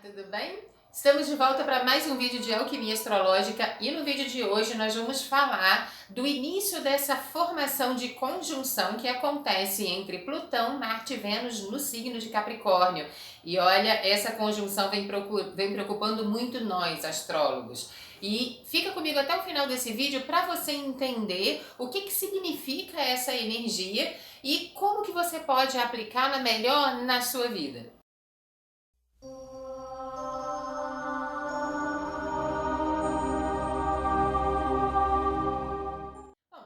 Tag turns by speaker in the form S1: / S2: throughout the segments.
S1: tudo bem? Estamos de volta para mais um vídeo de alquimia astrológica e no vídeo de hoje nós vamos falar do início dessa formação de conjunção que acontece entre Plutão, Marte e Vênus no signo de Capricórnio. E olha, essa conjunção vem preocupando muito nós, astrólogos. E fica comigo até o final desse vídeo para você entender o que significa essa energia e como que você pode aplicá-la melhor na sua vida.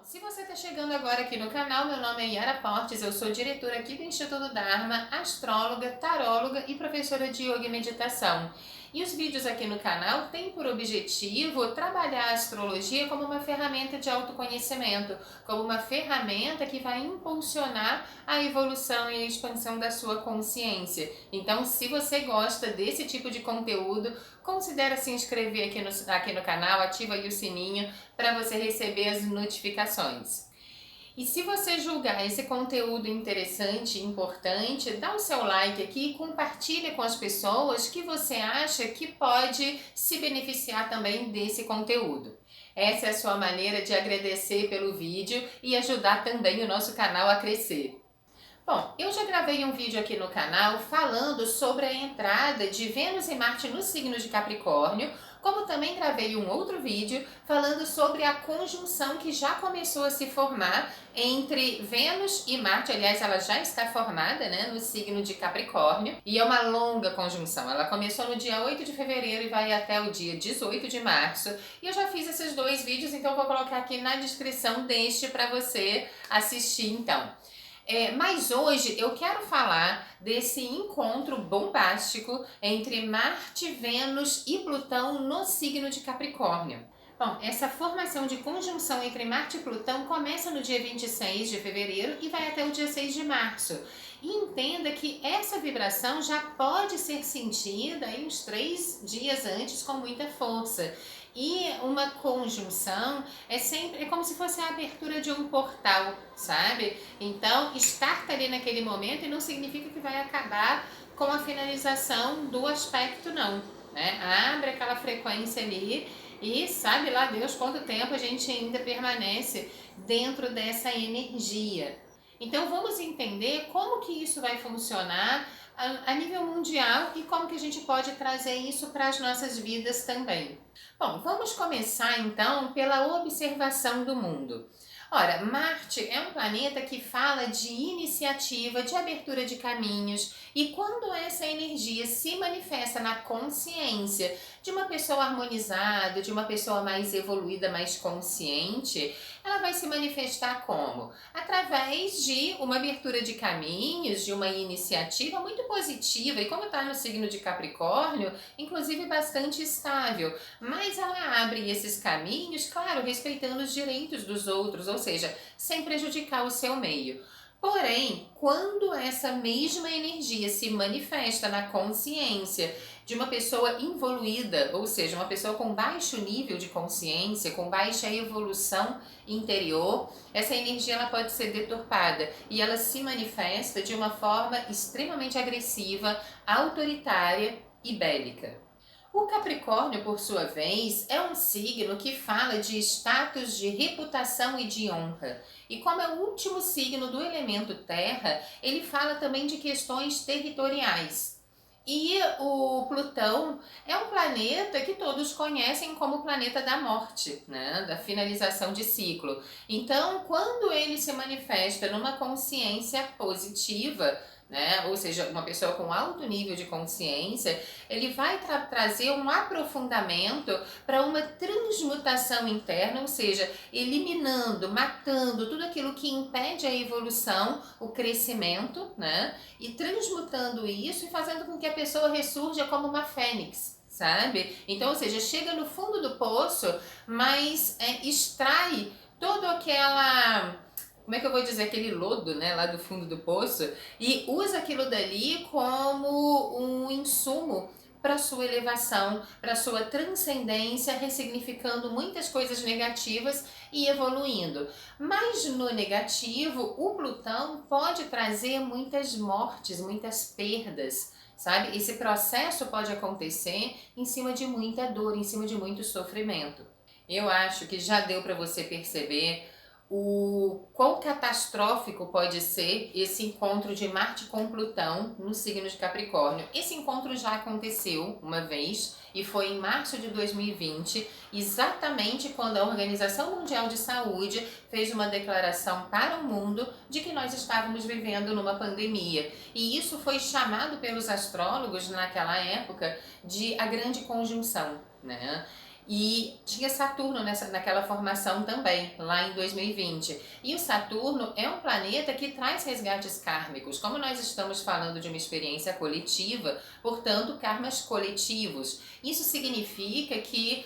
S1: Se você está chegando agora aqui no canal, meu nome é Yara Portes, eu sou diretora aqui do Instituto Dharma, astróloga, taróloga e professora de yoga e meditação. E os vídeos aqui no canal têm por objetivo trabalhar a astrologia como uma ferramenta de autoconhecimento, como uma ferramenta que vai impulsionar a evolução e a expansão da sua consciência. Então, se você gosta desse tipo de conteúdo, considere se inscrever aqui no canal, ativa aí o sininho para você receber as notificações. E se você julgar esse conteúdo interessante e importante, dá o seu like aqui e compartilha com as pessoas que você acha que pode se beneficiar também desse conteúdo. Essa é a sua maneira de agradecer pelo vídeo e ajudar também o nosso canal a crescer. Bom, eu já gravei um vídeo aqui no canal falando sobre a entrada de Vênus e Marte no signo de Capricórnio, como também gravei um outro vídeo falando sobre a conjunção que já começou a se formar entre Vênus e Marte. Aliás, ela já está formada, né, no signo de Capricórnio, e é uma longa conjunção. Ela começou no dia 8 de fevereiro e vai até o dia 18 de março. E eu já fiz esses dois vídeos, então eu vou colocar aqui na descrição deste para você assistir então. Mas hoje eu quero falar desse encontro bombástico entre Marte, Vênus e Plutão no signo de Capricórnio. Bom, essa formação de conjunção entre Marte e Plutão começa no dia 26 de fevereiro e vai até o dia 6 de março. E entenda que essa vibração já pode ser sentida aí uns 3 dias antes com muita força. E uma conjunção é como se fosse a abertura de um portal, sabe? Então, starta ali naquele momento e não significa que vai acabar com a finalização do aspecto, não, né? Abre aquela frequência ali e sabe lá Deus quanto tempo a gente ainda permanece dentro dessa energia. Então, vamos entender como que isso vai funcionar a nível mundial e como que a gente pode trazer isso para as nossas vidas também. Bom, vamos começar então pela observação do mundo. Ora, Marte é um planeta que fala de iniciativa, de abertura de caminhos, e quando essa energia se manifesta na consciência de uma pessoa harmonizada, de uma pessoa mais evoluída, mais consciente, ela vai se manifestar como? Através de uma abertura de caminhos, de uma iniciativa muito positiva, e como está no signo de Capricórnio, inclusive bastante estável, mas ela abre esses caminhos, claro, respeitando os direitos dos outros, ou seja, sem prejudicar o seu meio. Porém, quando essa mesma energia se manifesta na consciência de uma pessoa involuída, ou seja, uma pessoa com baixo nível de consciência, com baixa evolução interior, essa energia ela pode ser deturpada e ela se manifesta de uma forma extremamente agressiva, autoritária e bélica. O Capricórnio, por sua vez, é um signo que fala de status de reputação e de honra. E como é o último signo do elemento terra, ele fala também de questões territoriais. E o Plutão é um planeta que todos conhecem como o planeta da morte, né? Da finalização de ciclo. Então, quando ele se manifesta numa consciência positiva, né? Ou seja, uma pessoa com alto nível de consciência, ele vai trazer um aprofundamento para uma transmutação interna, ou seja, eliminando, matando tudo aquilo que impede a evolução, o crescimento, né? E transmutando isso e fazendo com que a pessoa ressurja como uma fênix, sabe? Então, ou seja, chega no fundo do poço, mas extrai toda aquela... Como é que eu vou dizer, aquele lodo, né, lá do fundo do poço, e usa aquilo dali como um insumo para sua elevação, para sua transcendência, ressignificando muitas coisas negativas e evoluindo. Mas no negativo, o Plutão pode trazer muitas mortes, muitas perdas, sabe? Esse processo pode acontecer em cima de muita dor, em cima de muito sofrimento. Eu acho que já deu para você perceber o quão catastrófico pode ser esse encontro de Marte com Plutão no signo de Capricórnio. Esse encontro já aconteceu uma vez e foi em março de 2020, exatamente quando a Organização Mundial de Saúde fez uma declaração para o mundo de que nós estávamos vivendo numa pandemia. E isso foi chamado pelos astrólogos naquela época de a grande conjunção, né? E tinha Saturno naquela formação também, lá em 2020. E o Saturno é um planeta que traz resgates kármicos. Como nós estamos falando de uma experiência coletiva, portanto, karmas coletivos. Isso significa que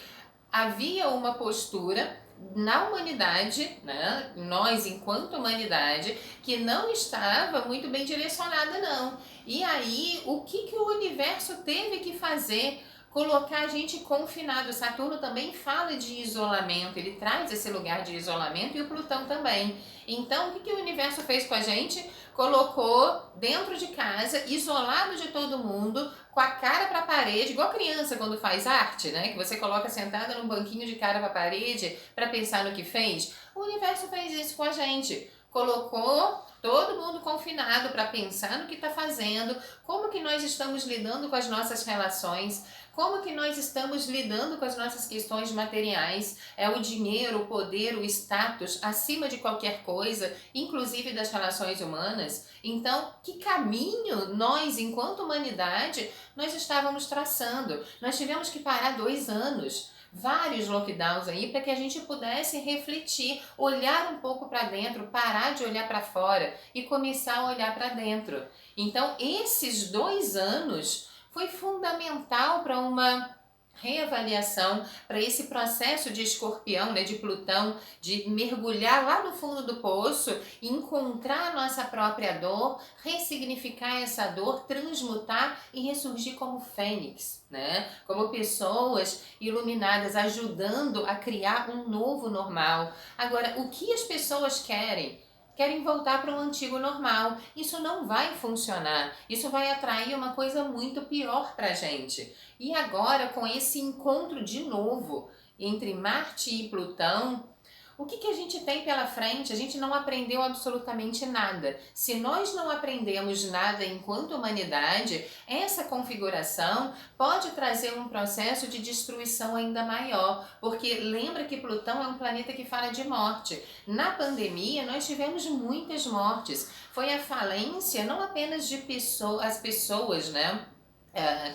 S1: havia uma postura na humanidade, né, nós enquanto humanidade, que não estava muito bem direcionada não. E aí, o que o universo teve que fazer? Colocar a gente confinado. Saturno também fala de isolamento, ele traz esse lugar de isolamento, e o Plutão também. Então, o que o universo fez com a gente? Colocou dentro de casa, isolado de todo mundo, com a cara para a parede, igual criança quando faz arte, né? Que você coloca sentada num banquinho de cara para a parede para pensar no que fez. O universo fez isso com a gente. Colocou todo mundo confinado para pensar no que está fazendo, como que nós estamos lidando com as nossas relações, como que nós estamos lidando com as nossas questões materiais, é o dinheiro, o poder, o status acima de qualquer coisa, inclusive das relações humanas. Então, que caminho nós, enquanto humanidade, nós estávamos traçando? Nós tivemos que parar 2 anos, vários lockdowns aí, para que a gente pudesse refletir, olhar um pouco para dentro, parar de olhar para fora e começar a olhar para dentro. Então, esses 2 anos foi fundamental para uma reavaliação, para esse processo de Escorpião, né, de Plutão, de mergulhar lá no fundo do poço, encontrar a nossa própria dor, ressignificar essa dor, transmutar e ressurgir como fênix, né? Como pessoas iluminadas, ajudando a criar um novo normal. Agora, o que as pessoas querem? Querem voltar para o antigo normal. Isso não vai funcionar. Isso vai atrair uma coisa muito pior para a gente. E agora, com esse encontro de novo entre Marte e Plutão, o que a gente tem pela frente? A gente não aprendeu absolutamente nada. Se nós não aprendemos nada enquanto humanidade, essa configuração pode trazer um processo de destruição ainda maior, porque lembra que Plutão é um planeta que fala de morte. Na pandemia, nós tivemos muitas mortes. Foi a falência não apenas de as pessoas, né?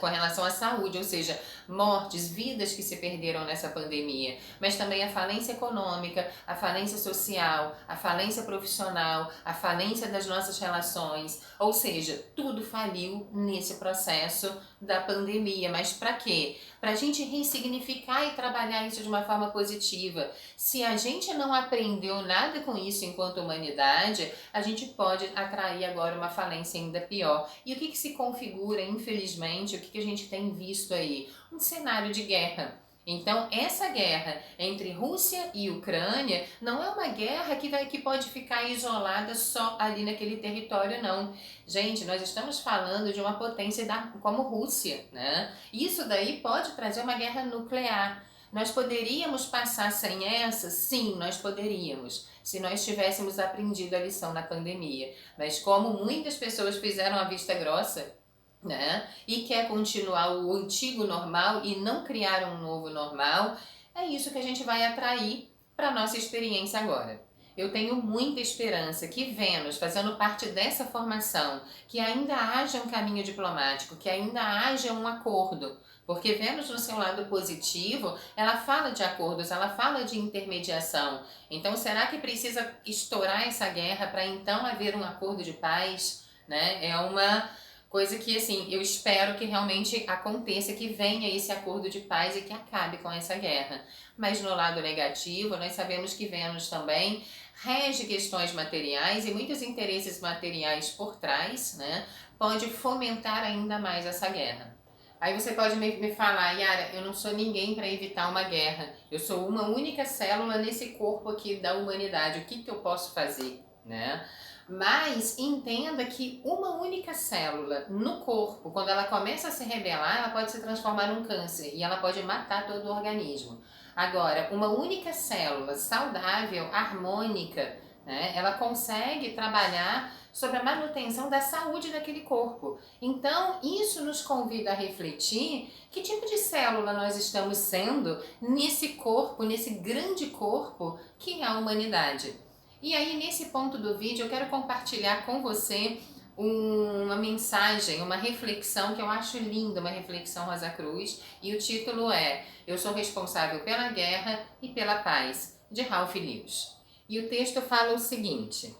S1: Com relação à saúde, ou seja, mortes, vidas que se perderam nessa pandemia, mas também a falência econômica, a falência social, a falência profissional, a falência das nossas relações, ou seja, tudo faliu nesse processo da pandemia. Mas para quê? Para a gente ressignificar e trabalhar isso de uma forma positiva. Se a gente não aprendeu nada com isso enquanto humanidade, a gente pode atrair agora uma falência ainda pior. E o que se configura, infelizmente, o que a gente tem visto aí? Um cenário de guerra. Então, essa guerra entre Rússia e Ucrânia não é uma guerra que pode ficar isolada só ali naquele território, não. Gente, nós estamos falando de uma potência como Rússia, né? Isso daí pode trazer uma guerra nuclear. Nós poderíamos passar sem essa? Sim, nós poderíamos, se nós tivéssemos aprendido a lição na pandemia. Mas como muitas pessoas fizeram a vista grossa, né, e quer continuar o antigo normal e não criar um novo normal, é isso que a gente vai atrair para a nossa experiência agora. Eu tenho muita esperança que Vênus, fazendo parte dessa formação, que ainda haja um caminho diplomático, que ainda haja um acordo, porque Vênus, no seu lado positivo, ela fala de acordos, ela fala de intermediação. Então, será que precisa estourar essa guerra para então haver um acordo de paz? Né? É uma coisa que, assim, eu espero que realmente aconteça, que venha esse acordo de paz e que acabe com essa guerra. Mas no lado negativo, nós sabemos que Vênus também rege questões materiais e muitos interesses materiais por trás, né? Pode fomentar ainda mais essa guerra. Aí você pode me falar, Yara, eu não sou ninguém para evitar uma guerra. Eu sou uma única célula nesse corpo aqui da humanidade. O que eu posso fazer, né? Mas entenda que uma única célula no corpo, quando ela começa a se rebelar, ela pode se transformar num câncer e ela pode matar todo o organismo. Agora, uma única célula saudável, harmônica, né, ela consegue trabalhar sobre a manutenção da saúde daquele corpo. Então, isso nos convida a refletir que tipo de célula nós estamos sendo nesse corpo, nesse grande corpo que é a humanidade. E aí, nesse ponto do vídeo, eu quero compartilhar com você uma mensagem, uma reflexão que eu acho linda, uma reflexão Rosa Cruz, e o título é Eu sou responsável pela guerra e pela paz, de Ralph Lewis. E o texto fala o seguinte: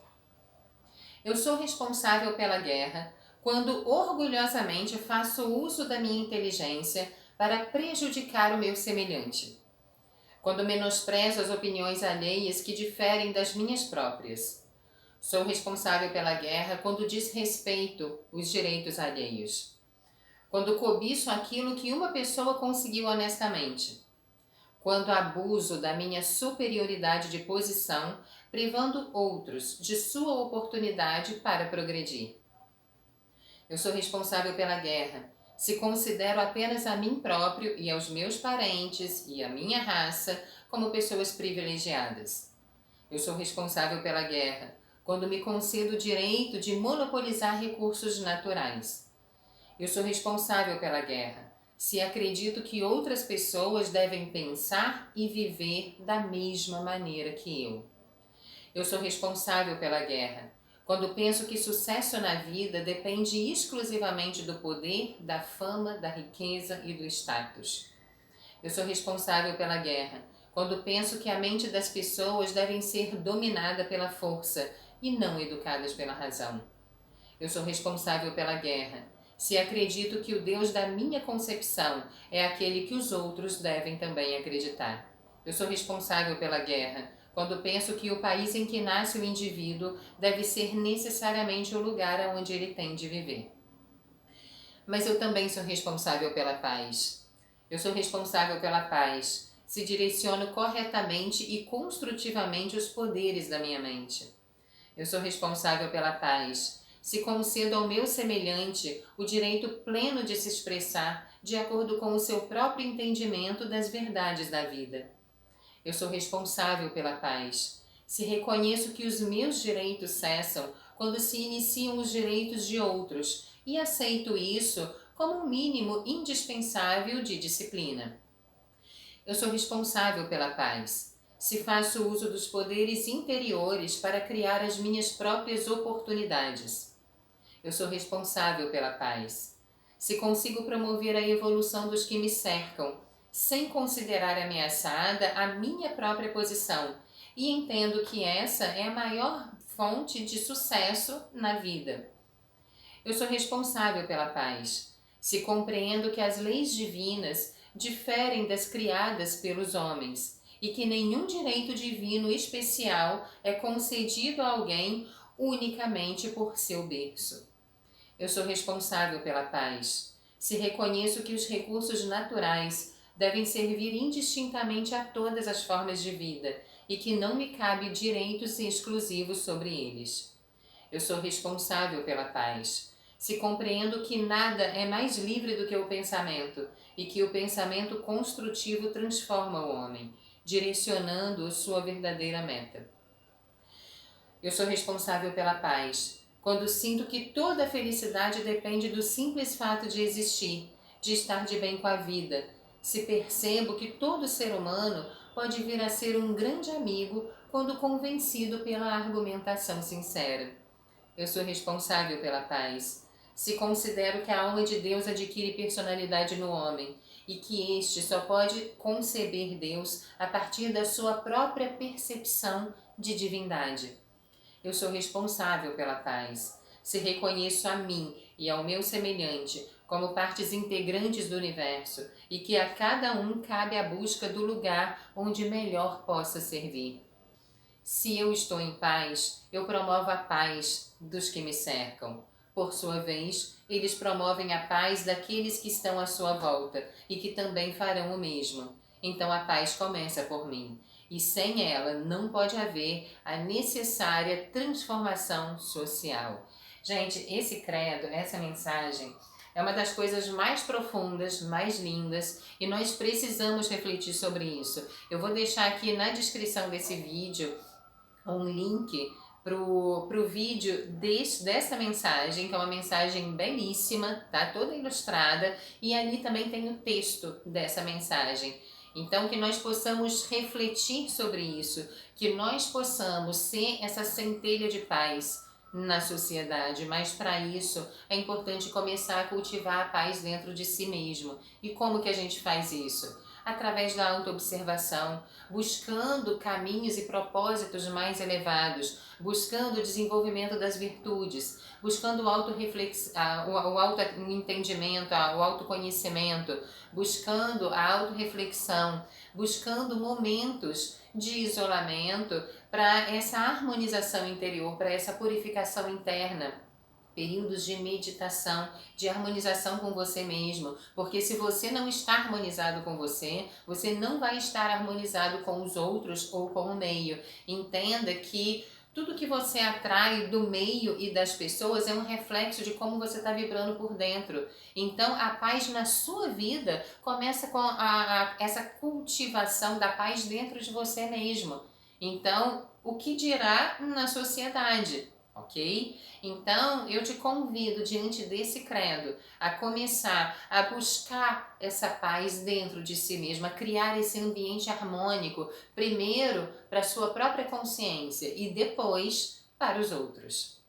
S1: eu sou responsável pela guerra quando orgulhosamente faço uso da minha inteligência para prejudicar o meu semelhante. Quando menosprezo as opiniões alheias que diferem das minhas próprias. Sou responsável pela guerra quando desrespeito os direitos alheios. Quando cobiço aquilo que uma pessoa conseguiu honestamente. Quando abuso da minha superioridade de posição, privando outros de sua oportunidade para progredir. Eu sou responsável pela guerra se considero apenas a mim próprio e aos meus parentes e a minha raça como pessoas privilegiadas. Eu sou responsável pela guerra quando me concedo o direito de monopolizar recursos naturais. Eu sou responsável pela guerra se acredito que outras pessoas devem pensar e viver da mesma maneira que eu. Eu sou responsável pela guerra quando penso que sucesso na vida depende exclusivamente do poder, da fama, da riqueza e do status. Eu sou responsável pela guerra quando penso que a mente das pessoas deve ser dominada pela força e não educadas pela razão. Eu sou responsável pela guerra se acredito que o Deus da minha concepção é aquele que os outros devem também acreditar. Eu sou responsável pela guerra quando penso que o país em que nasce o indivíduo deve ser necessariamente o lugar onde ele tem de viver. Mas eu também sou responsável pela paz. Eu sou responsável pela paz se direciono corretamente e construtivamente os poderes da minha mente. Eu sou responsável pela paz se concedo ao meu semelhante o direito pleno de se expressar de acordo com o seu próprio entendimento das verdades da vida. Eu sou responsável pela paz se reconheço que os meus direitos cessam quando se iniciam os direitos de outros e aceito isso como um mínimo indispensável de disciplina. Eu sou responsável pela paz se faço uso dos poderes interiores para criar as minhas próprias oportunidades. Eu sou responsável pela paz se consigo promover a evolução dos que me cercam, sem considerar ameaçada a minha própria posição, e entendo que essa é a maior fonte de sucesso na vida. Eu sou responsável pela paz se compreendo que as leis divinas diferem das criadas pelos homens e que nenhum direito divino especial é concedido a alguém unicamente por seu berço. Eu sou responsável pela paz se reconheço que os recursos naturais devem servir indistintamente a todas as formas de vida e que não me cabe direitos exclusivos sobre eles. Eu sou responsável pela paz se compreendo que nada é mais livre do que o pensamento e que o pensamento construtivo transforma o homem, direcionando sua verdadeira meta. Eu sou responsável pela paz quando sinto que toda a felicidade depende do simples fato de existir, de estar de bem com a vida, se percebo que todo ser humano pode vir a ser um grande amigo quando convencido pela argumentação sincera. Eu sou responsável pela paz se considero que a alma de Deus adquire personalidade no homem e que este só pode conceber Deus a partir da sua própria percepção de divindade. Eu sou responsável pela paz se reconheço a mim e ao meu semelhante como partes integrantes do universo e que a cada um cabe a busca do lugar onde melhor possa servir. Se eu estou em paz, eu promovo a paz dos que me cercam. por sua vez, eles promovem a paz daqueles que estão à sua volta e que também farão o mesmo. Então a paz começa por mim. E sem ela não pode haver a necessária transformação social. Gente, esse credo, essa mensagem, é uma das coisas mais profundas, mais lindas, e nós precisamos refletir sobre isso. Eu vou deixar aqui na descrição desse vídeo um link pro vídeo dessa mensagem, que é uma mensagem belíssima, tá? Toda ilustrada, e ali também tem o texto dessa mensagem. Então, que nós possamos refletir sobre isso, que nós possamos ser essa centelha de paz na sociedade, mas para isso é importante começar a cultivar a paz dentro de si mesmo. E como que a gente faz isso? Através da autoobservação, buscando caminhos e propósitos mais elevados, buscando o desenvolvimento das virtudes, buscando o autoentendimento, o autoconhecimento, buscando a autorreflexão, buscando momentos de isolamento para essa harmonização interior, para essa purificação interna. Períodos de meditação, de harmonização com você mesmo, porque se você não está harmonizado com você, você não vai estar harmonizado com os outros ou com o meio. Entenda que tudo que você atrai do meio e das pessoas é um reflexo de como você está vibrando por dentro. Então, a paz na sua vida começa com essa cultivação da paz dentro de você mesmo. Então, o que dirá na sociedade? Ok? Então, eu te convido, diante desse credo, a começar a buscar essa paz dentro de si mesmo, a criar esse ambiente harmônico, primeiro para a sua própria consciência e depois para os outros.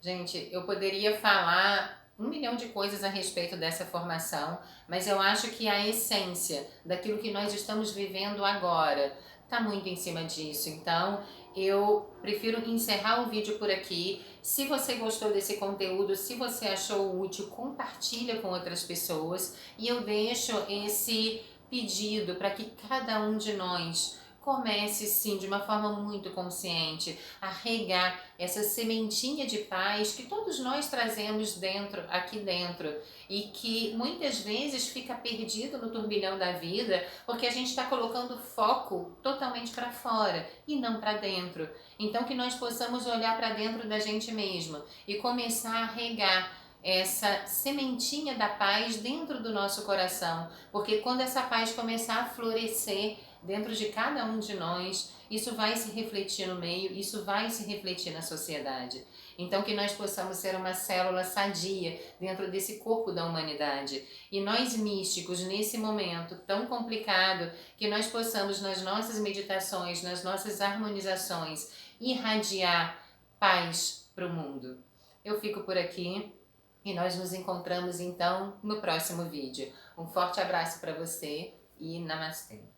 S1: Gente, eu poderia falar 1 milhão de coisas a respeito dessa formação, mas eu acho que a essência daquilo que nós estamos vivendo agora está muito em cima disso. Então, eu prefiro encerrar o vídeo por aqui. Se você gostou desse conteúdo, se você achou útil, compartilha com outras pessoas. E eu deixo esse pedido para que cada um de nós comece sim, de uma forma muito consciente, a regar essa sementinha de paz que todos nós trazemos dentro, aqui dentro, e que muitas vezes fica perdido no turbilhão da vida, porque a gente está colocando foco totalmente para fora e não para dentro. Então que nós possamos olhar para dentro da gente mesmo e começar a regar essa sementinha da paz dentro do nosso coração, porque quando essa paz começar a florescer dentro de cada um de nós, isso vai se refletir no meio, isso vai se refletir na sociedade. Então que nós possamos ser uma célula sadia dentro desse corpo da humanidade. E nós místicos, nesse momento tão complicado, que nós possamos nas nossas meditações, nas nossas harmonizações, irradiar paz para o mundo. Eu fico por aqui. E nós nos encontramos então no próximo vídeo. Um forte abraço para você e Namastê!